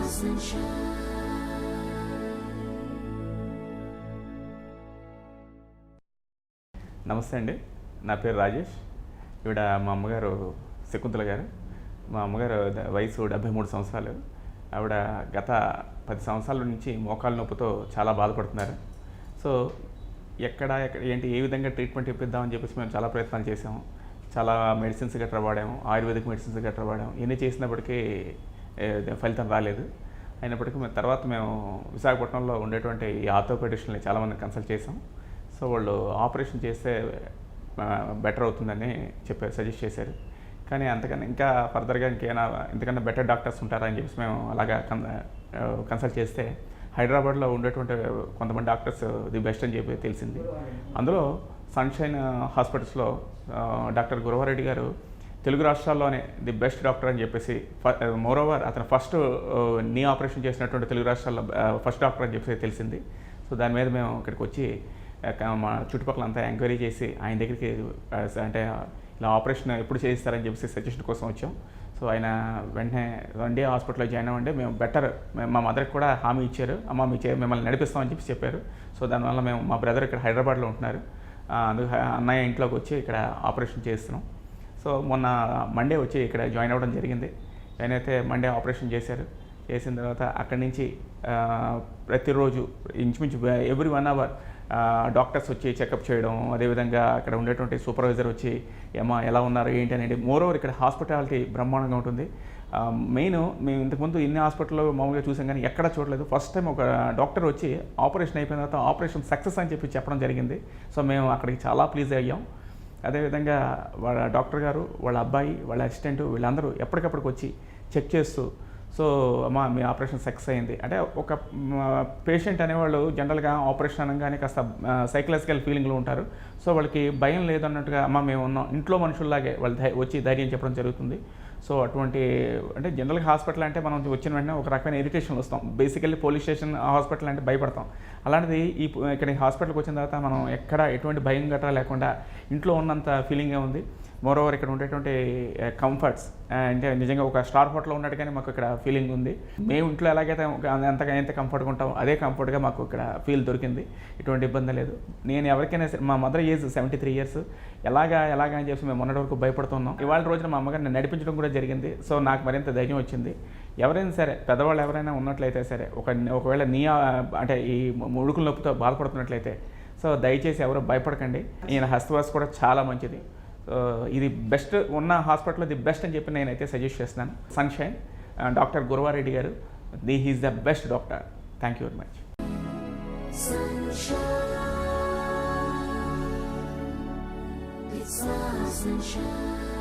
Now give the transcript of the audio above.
నమస్తే అండి, నా పేరు రాజేష్. ఈవిడ మా అమ్మగారు శకుంతల గారు. మా అమ్మగారు వయసు 73 సంవత్సరాలు. ఆవిడ గత 10 సంవత్సరాల నుంచి మోకాళ్ళ నొప్పితో చాలా బాధపడుతున్నారు. సో ఎక్కడ ఏంటి ఏ విధంగా ట్రీట్మెంట్ ఇప్పిద్దామని చెప్పేసి మేము చాలా ప్రయత్నాలు చేసాము. చాలా మెడిసిన్స్ గట్రా వాడాము, ఆయుర్వేదిక్ మెడిసిన్స్ గట్రా వాడాము. ఎన్ని చేసినప్పటికీ ఫలితం రాలేదు. అయినప్పటికీ తర్వాత మేము విశాఖపట్నంలో ఉండేటువంటి ఈ ఆర్థోపెడిషన్ని చాలామంది కన్సల్ట్ చేసాం. సో వాళ్ళు ఆపరేషన్ చేస్తే బెటర్ అవుతుందని చెప్పారు, సజెస్ట్ చేశారు. కానీ అంతకన్నా ఇంకా ఫర్దర్గా ఇంతకన్నా బెటర్ డాక్టర్స్ ఉంటారా అని చెప్పేసి మేము అలాగా కన్సల్ట్ చేస్తే హైదరాబాద్లో ఉండేటువంటి కొంతమంది డాక్టర్స్ ది బెస్ట్ అని చెప్పి తెలిసింది. అందులో సన్షైన్ హాస్పిటల్స్లో డాక్టర్ గురవ రెడ్డి గారు తెలుగు రాష్ట్రాల్లోనే ది బెస్ట్ డాక్టర్ అని చెప్పేసి, మోరోవర్ అతను ఫస్ట్ నీ ఆపరేషన్ చేసినటువంటి తెలుగు రాష్ట్రాల్లో ఫస్ట్ డాక్టర్ అని చెప్పేసి తెలిసింది. సో దాని మీద మేము ఇక్కడికి వచ్చి మా చుట్టుపక్కల అంతా ఎంక్వైరీ చేసి ఆయన దగ్గరికి అంటే ఇలా ఆపరేషన్ ఎప్పుడు చేయిస్తారని చెప్పేసి సజెషన్ కోసం వచ్చాం. సో ఆయన వెంటనే రండి హాస్పిటల్లో జాయిన్ అవ్వండి, మేము బెటర్, మా మదర్కి కూడా హామీ ఇచ్చారు, అమ్మ మీ మిమ్మల్ని నడిపిస్తామని చెప్పి చెప్పారు. సో దానివల్ల మేము మా బ్రదర్ ఇక్కడ హైదరాబాద్లో ఉంటున్నారు, అందుకు అన్నయ్య ఇంట్లోకి వచ్చి ఇక్కడ ఆపరేషన్ చేస్తున్నాం. సో మొన్న మండే వచ్చి ఇక్కడ జాయిన్ అవ్వడం జరిగింది. ఆయన అయితే మండే ఆపరేషన్ చేసిన తర్వాత అక్కడి నుంచి ప్రతిరోజు ఇంచుమించు ఎవ్రీ 1 అవర్ డాక్టర్స్ వచ్చి చెకప్ చేయడం, అదేవిధంగా అక్కడ ఉండేటువంటి సూపర్వైజర్ వచ్చి ఏమా ఎలా ఉన్నారు ఏంటి అనేది. మోరోవర్ ఇక్కడ హాస్పిటాలిటీ బ్రహ్మాండంగా ఉంటుంది. మెయిన్ మేము ఇంతకుముందు ఇన్ని హాస్పిటల్లో మామూలుగా చూసాం కానీ ఎక్కడ చూడలేదు. ఫస్ట్ టైం ఒక డాక్టర్ వచ్చి ఆపరేషన్ అయిపోయిన తర్వాత ఆపరేషన్ సక్సెస్ అని చెప్పి చెప్పడం జరిగింది. సో మేము అక్కడికి చాలా ప్లీజ్ అయ్యాం. అదేవిధంగా వాళ్ళ డాక్టర్ గారు, వాళ్ళ అబ్బాయి, వాళ్ళ అసిస్టెంట్ వీళ్ళందరూ ఎప్పటికప్పటికి వచ్చి చెక్ చేస్తూ, సో అమ్మ మీ ఆపరేషన్ సక్సెస్ అయింది అంటే, ఒక పేషెంట్ అనేవాళ్ళు జనరల్గా ఆపరేషన్ అనగానే కాస్త సైకలాజికల్ ఫీలింగ్లో ఉంటారు. సో వాళ్ళకి భయం లేదన్నట్టుగా అమ్మ మేము ఉన్నాం, ఇంట్లో మనుషుల్లాగే వాళ్ళు వచ్చి ధైర్యం చెప్పడం జరుగుతుంది. సో అటువంటి అంటే జనరల్గా హాస్పిటల్ అంటే మనం వచ్చిన వెంటనే ఒక రకమైన ఇరిటేషన్ వస్తాం. బేసికల్లీ పోలీస్ స్టేషన్ హాస్పిటల్ అంటే భయపడతాం. అలాంటిది ఇక్కడ హాస్పిటల్కి వచ్చిన తర్వాత మనం ఎక్కడ ఎటువంటి భయం గట్రా లేకుండా ఇంట్లో ఉన్నంత ఫీలింగే ఉంది. మోరోవర్ ఇక్కడ ఉండేటువంటి కంఫర్ట్స్ అంటే నిజంగా ఒక స్టార్ హోటల్లో ఉన్నట్టుగానే మాకు ఇక్కడ ఫీలింగ్ ఉంది. మేము ఇంట్లో ఎలాగైతే ఎంత కంఫర్ట్గా ఉంటామో అదే కంఫర్ట్గా మాకు ఇక్కడ ఫీల్ దొరికింది. ఎటువంటి ఇబ్బంది లేదు. నేను ఎవరికైనా సరే, మా మదర్ ఏజ్ 73 ఇయర్స్, ఎలాగా అని చెప్పి మేము మొన్నటి వరకు భయపడుతున్నాం. ఇవాళ రోజున మా అమ్మగారిని నడిపించడం కూడా జరిగింది. సో నాకు మరింత ధైర్యం వచ్చింది. ఎవరైనా సరే, పెద్దవాళ్ళు ఎవరైనా ఉన్నట్లయితే సరే, ఒకవేళ అంటే ఈ ముడుకుల నొప్పితో బాధపడుతున్నట్లయితే సో దయచేసి ఎవరు భయపడకండి. ఈయన హస్తవాస్ కూడా చాలా మంచిది. ఇది బెస్ట్ ఉన్న హాస్పిటల్లో ది బెస్ట్ అని చెప్పి నేనైతే సజెస్ట్ చేస్తున్నాను. సన్షైన్ డాక్టర్ గురవ రెడ్డి గారు, he's the best doctor. Thank you very much. Sunshine.